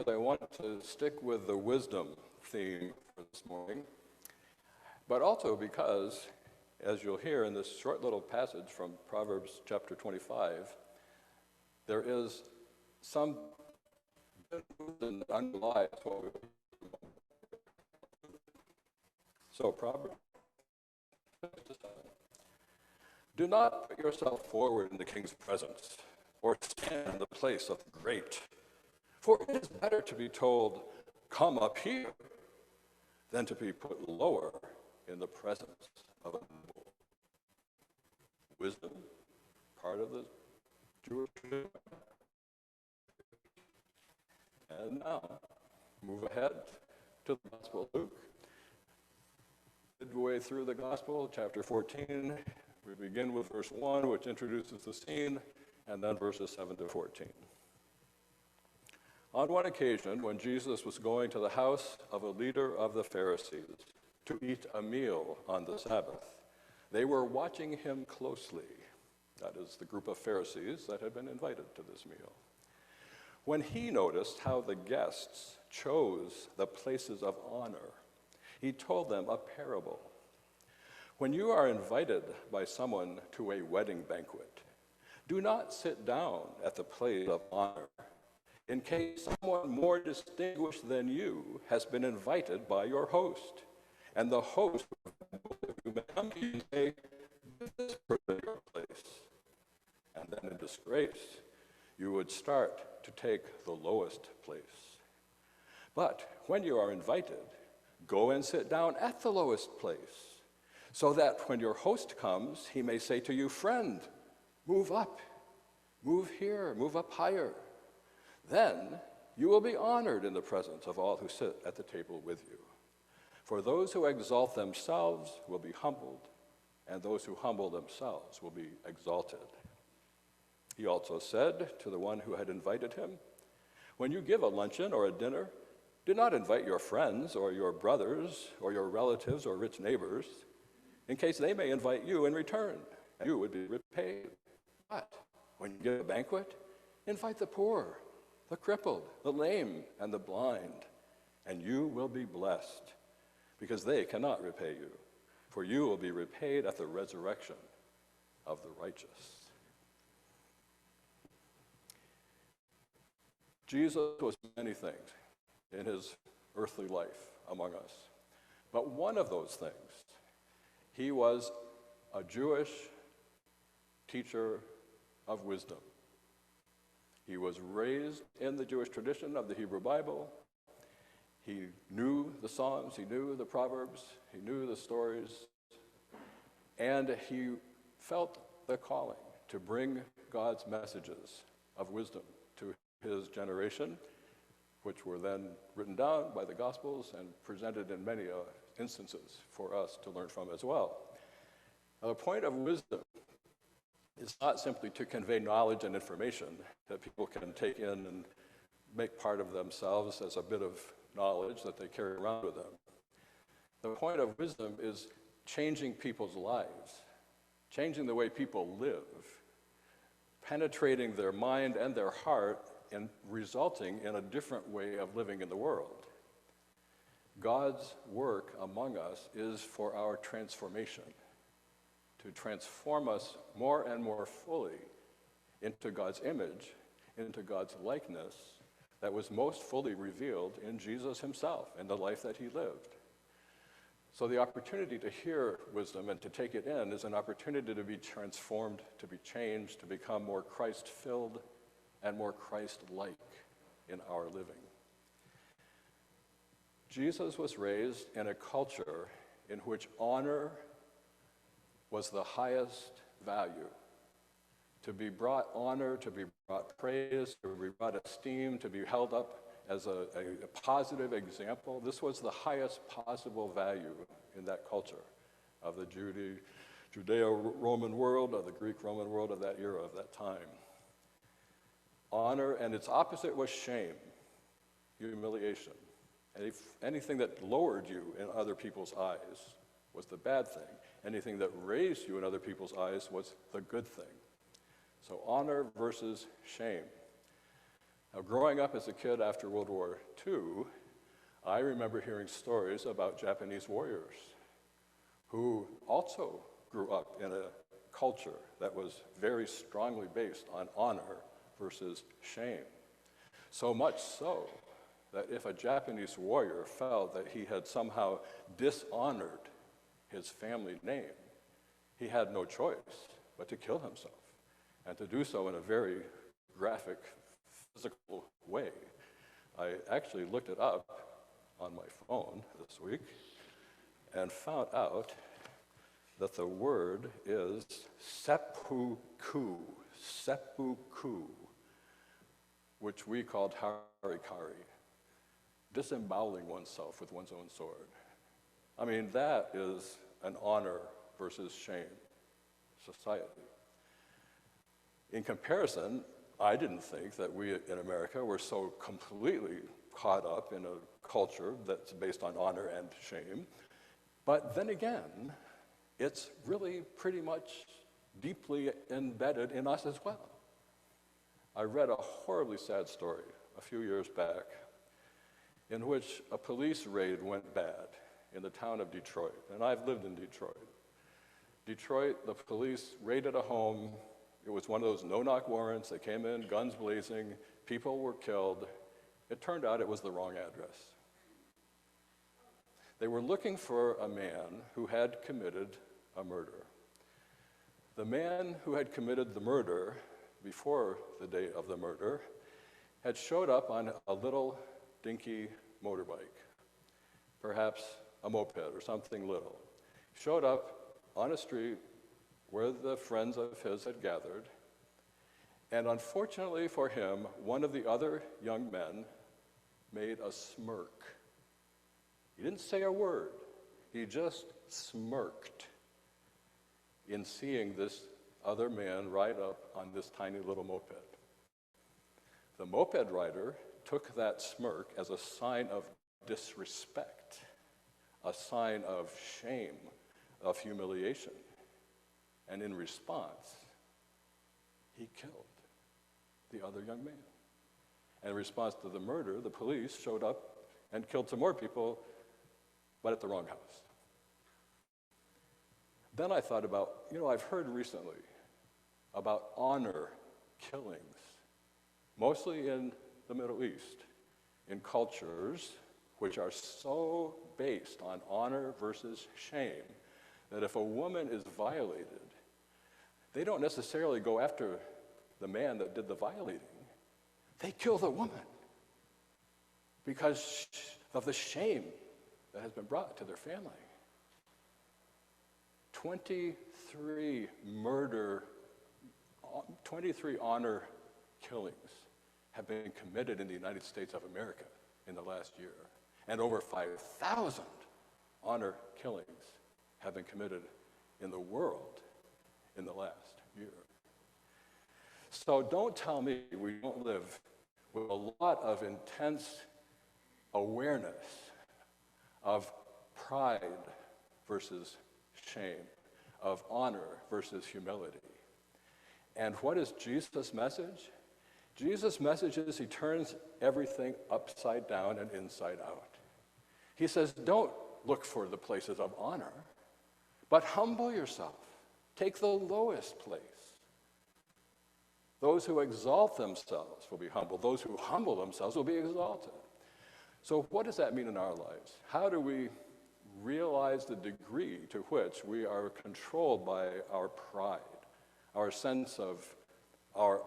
because I want to stick with the wisdom theme for this morning, but also because, as you'll hear in this short little passage from Proverbs chapter 25, there is some wisdom that underlies what we. So Proverbs 7. Do not put yourself forward in the king's presence, or stand in the place of the great. For it is better to be told, come up here, than to be put lower in the presence of a noble. Wisdom, part of the Jewish tradition. And now, move ahead to the Gospel of Luke. Midway through the Gospel, chapter 14, we begin with verse 1, which introduces the scene, and then verses 7 to 14. On one occasion, when Jesus was going to the house of a leader of the Pharisees to eat a meal on the Sabbath, they were watching him closely. That is, the group of Pharisees that had been invited to this meal. When he noticed how the guests chose the places of honor, he told them a parable. When you are invited by someone to a wedding banquet, do not sit down at the place of honor, in case someone more distinguished than you has been invited by your host, and the host may come to you and say, this person is your place. And then in disgrace, you would start to take the lowest place. But when you are invited, go and sit down at the lowest place, so that when your host comes, he may say to you, friend, move up, move here, move up higher. Then you will be honored in the presence of all who sit at the table with you. For those who exalt themselves will be humbled, and those who humble themselves will be exalted. He also said to the one who had invited him, when you give a luncheon or a dinner, do not invite your friends or your brothers or your relatives or rich neighbors, in case they may invite you in return, and you would be repaid. But when you give a banquet, invite the poor, the crippled, the lame, and the blind, and you will be blessed, because they cannot repay you, for you will be repaid at the resurrection of the righteous. Jesus was many things in his earthly life among us, but one of those things, he was a Jewish teacher of wisdom. He was raised in the Jewish tradition of the Hebrew Bible. He knew the Psalms, he knew the Proverbs, he knew the stories, and he felt the calling to bring God's messages of wisdom to his generation, which were then written down by the Gospels and presented in many instances for us to learn from as well. Now, the point of wisdom is not simply to convey knowledge and information that people can take in and make part of themselves as a bit of knowledge that they carry around with them. The point of wisdom is changing people's lives, changing the way people live, penetrating their mind and their heart and resulting in a different way of living in the world. God's work among us is for our transformation, to transform us more and more fully into God's image, into God's likeness that was most fully revealed in Jesus himself and the life that he lived. So the opportunity to hear wisdom and to take it in is an opportunity to be transformed, to be changed, to become more Christ-filled and more Christ-like in our living. Jesus was raised in a culture in which honor was the highest value. To be brought honor, to be brought praise, to be brought esteem, to be held up as a positive example, this was the highest possible value in that culture of the Judeo-Roman world, of the Greek-Roman world of that era, of that time. Honor, and its opposite was shame, humiliation. Anything that lowered you in other people's eyes was the bad thing. Anything that raised you in other people's eyes was the good thing. So honor versus shame. Now, growing up as a kid after World War II, I remember hearing stories about Japanese warriors who also grew up in a culture that was very strongly based on honor versus shame. So much so that if a Japanese warrior felt that he had somehow dishonored his family name, he had no choice but to kill himself, and to do so in a very graphic, physical way. I actually looked it up on my phone this week and found out that the word is seppuku, which we called harikari, disemboweling oneself with one's own sword. I mean, that is an honor versus shame society. In comparison, I didn't think that we in America were so completely caught up in a culture that's based on honor and shame. But then again, it's really pretty much deeply embedded in us as well. I read a horribly sad story a few years back in which a police raid went bad in the town of Detroit, and I've lived in Detroit. Detroit, the police raided a home. It was one of those no-knock warrants. They came in, guns blazing, people were killed. It turned out it was the wrong address. They were looking for a man who had committed a murder. The man who had committed the murder before the day of the murder had showed up on a little dinky motorbike, perhaps a moped or something little. Showed up on a street where the friends of his had gathered, and unfortunately for him, one of the other young men made a smirk. He didn't say a word, he just smirked in seeing this other man ride up on this tiny little moped. The moped rider took that smirk as a sign of disrespect, a sign of shame, of humiliation. And in response, he killed the other young man. And in response to the murder, the police showed up and killed some more people, but at the wrong house. Then I thought about, I've heard recently about honor killings, mostly in the Middle East, in cultures which are so based on honor versus shame that if a woman is violated, they don't necessarily go after the man that did the violating. They kill the woman because of the shame that has been brought to their family. 23 honor killings have been committed in the United States of America in the last year, and over 5,000 honor killings have been committed in the world in the last year. So don't tell me we don't live with a lot of intense awareness of pride versus shame, of honor versus humility. And what is Jesus' message? Jesus' message is he turns everything upside down and inside out. He says, don't look for the places of honor, but humble yourself. Take the lowest place. Those who exalt themselves will be humbled. Those who humble themselves will be exalted. So what does that mean in our lives? How do we realize the degree to which we are controlled by our pride, our sense of our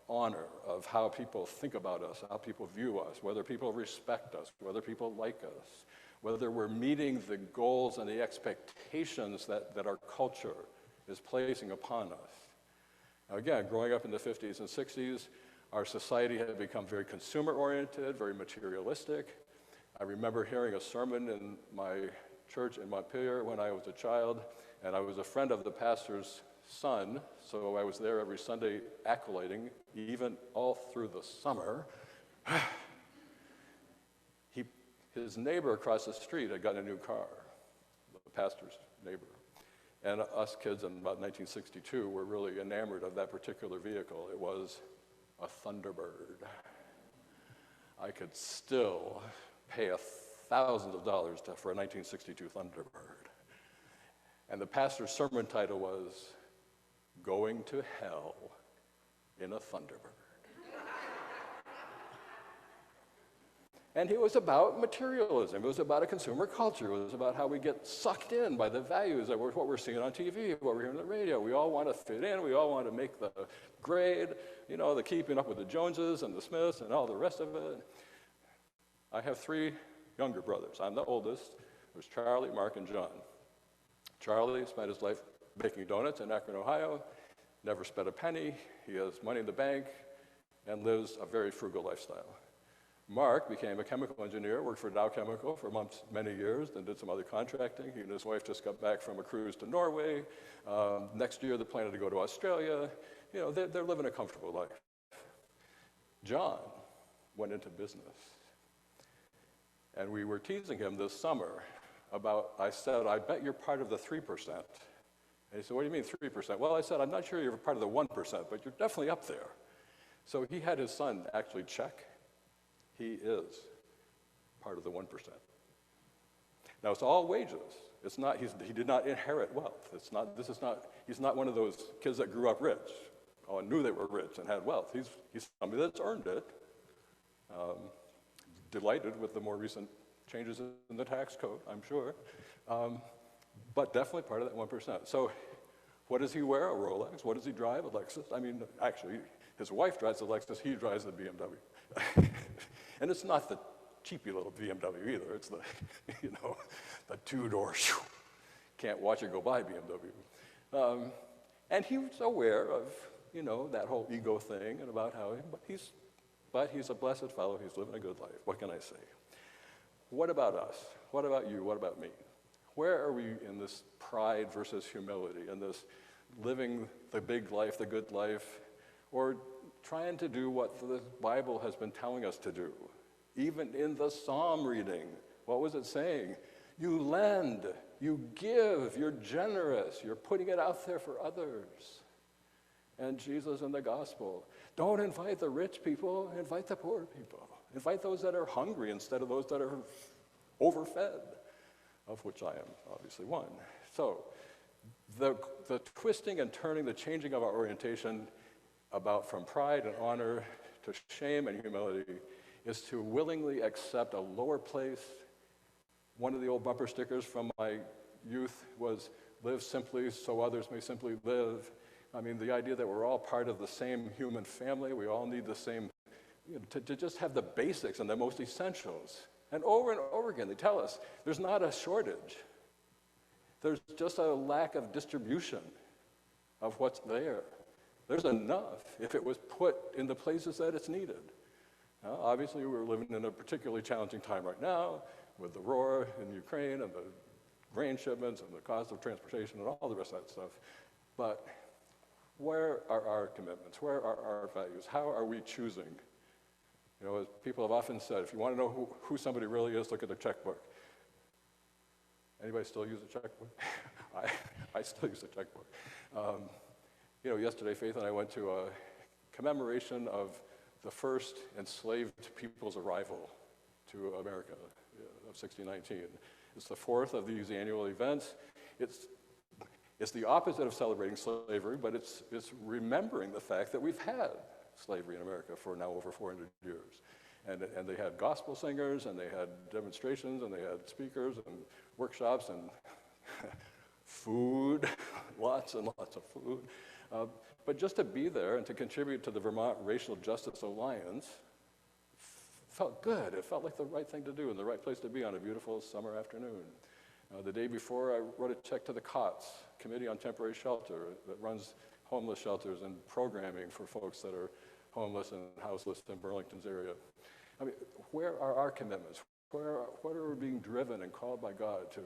honor, of how people think about us, how people view us, whether people respect us, whether people like us, whether we're meeting the goals and the expectations that our culture is placing upon us. Now again, growing up in the 50s and 60s, our society had become very consumer-oriented, very materialistic. I remember hearing a sermon in my church in Montpelier when I was a child, and I was a friend of the pastor's son, so I was there every Sunday acolyting, even all through the summer. His neighbor across the street had gotten a new car, the pastor's neighbor. And us kids in about 1962 were really enamored of that particular vehicle. It was a Thunderbird. I could still pay thousands of dollars for a 1962 Thunderbird. And the pastor's sermon title was, Going to Hell in a Thunderbird. And it was about materialism. It was about a consumer culture. It was about how we get sucked in by the values of what we're seeing on TV, what we're hearing on the radio. We all want to fit in. We all want to make the grade, the keeping up with the Joneses and the Smiths and all the rest of it. I have 3 younger brothers. I'm the oldest. There's Charlie, Mark, and John. Charlie spent his life baking donuts in Akron, Ohio, never spent a penny. He has money in the bank and lives a very frugal lifestyle. Mark became a chemical engineer, worked for Dow Chemical for many years, then did some other contracting. He and his wife just got back from a cruise to Norway. Next year, they're planning to go to Australia. They're living a comfortable life. John went into business. And we were teasing him this summer about, I said, I bet you're part of the 3%. And he said, what do you mean 3%? Well, I said, I'm not sure you're part of the 1%, but you're definitely up there. So he had his son actually check. He is part of the 1%. Now, it's all wages. It's not, he did not inherit wealth. He's not one of those kids that grew up rich, and knew they were rich and had wealth. He's somebody that's earned it. Delighted with the more recent changes in the tax code, I'm sure. But definitely part of that 1%. So what does he wear? A Rolex. What does he drive? A Lexus. I mean, actually, his wife drives a Lexus. He drives a BMW. And it's not the cheapy little BMW either. It's the, the 2-door, can't watch it go by BMW. And he was aware of, that whole ego thing and about how, but he's a blessed fellow. He's living a good life. What can I say? What about us? What about you? What about me? Where are we in this pride versus humility, in this living the big life, the good life, or trying to do what the Bible has been telling us to do? Even in the psalm reading, what was it saying? You lend, you give, you're generous, you're putting it out there for others. And Jesus in the gospel, don't invite the rich people, invite the poor people. Invite those that are hungry instead of those that are overfed, of which I am obviously one. So the twisting and turning, the changing of our orientation from pride and honor to shame and humility is to willingly accept a lower place. One of the old bumper stickers from my youth was, live simply so others may simply live. I mean, the idea that we're all part of the same human family, we all need the same, to just have the basics and the most essentials. And over again, they tell us, there's not a shortage. There's just a lack of distribution of what's there. There's enough if it was put in the places that it's needed. Now, obviously, we're living in a particularly challenging time right now with the war in Ukraine and the grain shipments and the cost of transportation and all the rest of that stuff. But where are our commitments? Where are our values? How are we choosing? As people have often said, if you want to know who somebody really is, look at their checkbook. Anybody still use a checkbook? I still use a checkbook. Yesterday, Faith and I went to a commemoration of the first enslaved people's arrival to America of 1619. It's the fourth of these annual events. It's the opposite of celebrating slavery, but it's remembering the fact that we've had slavery in America for now over 400 years. And they had gospel singers, and they had demonstrations, and they had speakers and workshops and food, lots and lots of food. But just to be there and to contribute to the Vermont Racial Justice Alliance felt good. It felt like the right thing to do and the right place to be on a beautiful summer afternoon. The day before, I wrote a check to the COTS, Committee on Temporary Shelter, that runs homeless shelters and programming for folks that are homeless and houseless in Burlington's area. I mean, where are our commitments? What are we being driven and called by God to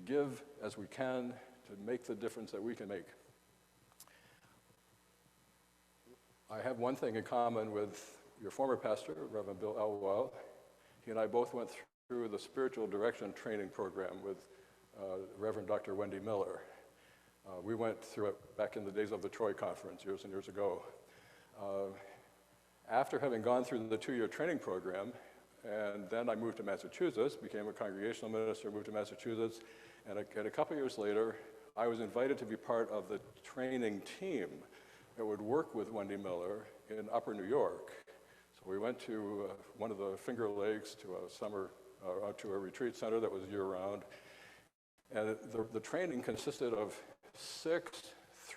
give as we can, to make the difference that we can make? I have one thing in common with your former pastor, Reverend Bill Elwell. He and I both went through the spiritual direction training program with Reverend Dr. Wendy Miller. We went through it back in the days of the Troy Conference years and years ago. after having gone through the 2-year training program, and then I moved to Massachusetts, became a congregational minister, moved to Massachusetts, and a couple years later, I was invited to be part of the training team that would work with Wendy Miller in Upper New York. So we went to one of the Finger Lakes to a retreat center that was year-round, and the training consisted of 6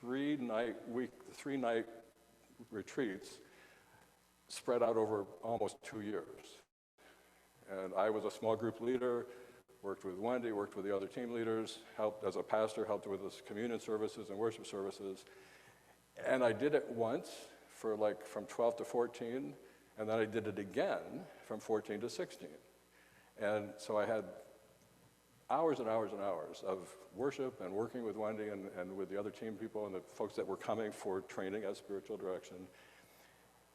3-night retreats spread out over almost 2 years. And I was a small group leader, worked with Wendy, worked with the other team leaders, helped as a pastor, helped with the communion services and worship services. And I did it once for from 12 to 14, and then I did it again from 14 to 16. And so I had hours and hours and hours of worship and working with Wendy and with the other team people and the folks that were coming for training as spiritual direction.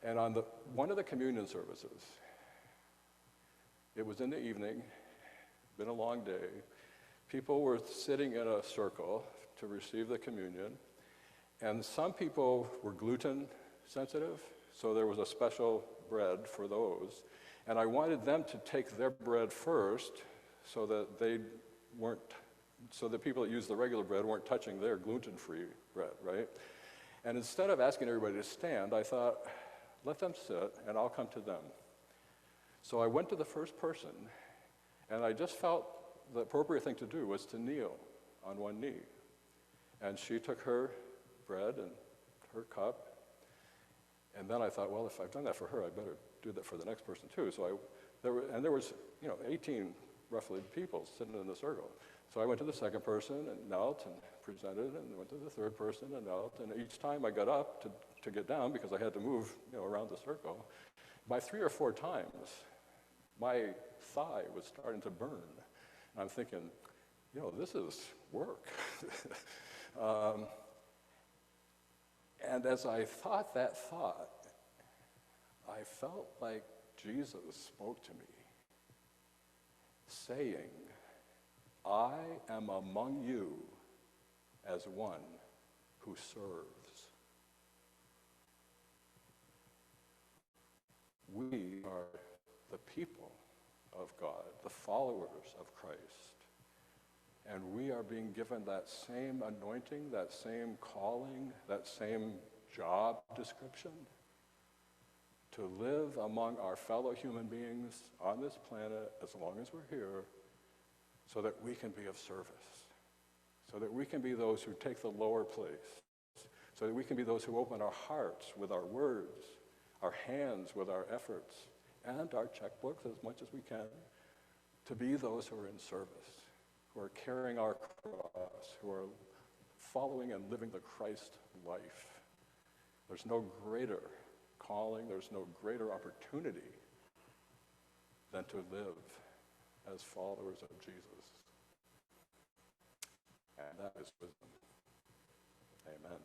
And on one of the communion services, it was in the evening, been a long day. People were sitting in a circle to receive the communion, and some people were gluten sensitive, so there was a special bread for those. And I wanted them to take their bread first so that the people that used the regular bread weren't touching their gluten-free bread, right? And instead of asking everybody to stand, I thought, let them sit and I'll come to them. So I went to the first person, and I just felt the appropriate thing to do was to kneel on one knee. And she took her bread and her cup, and then I thought, well, if I've done that for her, I better do that for the next person too. So there was 18 roughly people sitting in the circle. So I went to the second person and knelt and presented, and went to the third person and knelt, and each time I got up to get down, because I had to move around the circle, by 3 or 4 times, my thigh was starting to burn. And I'm thinking, this is work. And as I thought that thought, I felt like Jesus spoke to me, saying, I am among you as one who serves. We are the people of God, the followers of Christ. And we are being given that same anointing, that same calling, that same job description to live among our fellow human beings on this planet as long as we're here, so that we can be of service, so that we can be those who take the lower place, so that we can be those who open our hearts with our words, our hands with our efforts, and our checkbooks as much as we can, to be those who are in service, who are carrying our cross, who are following and living the Christ life. There's no greater calling, there's no greater opportunity than to live as followers of Jesus. And that is wisdom. Amen.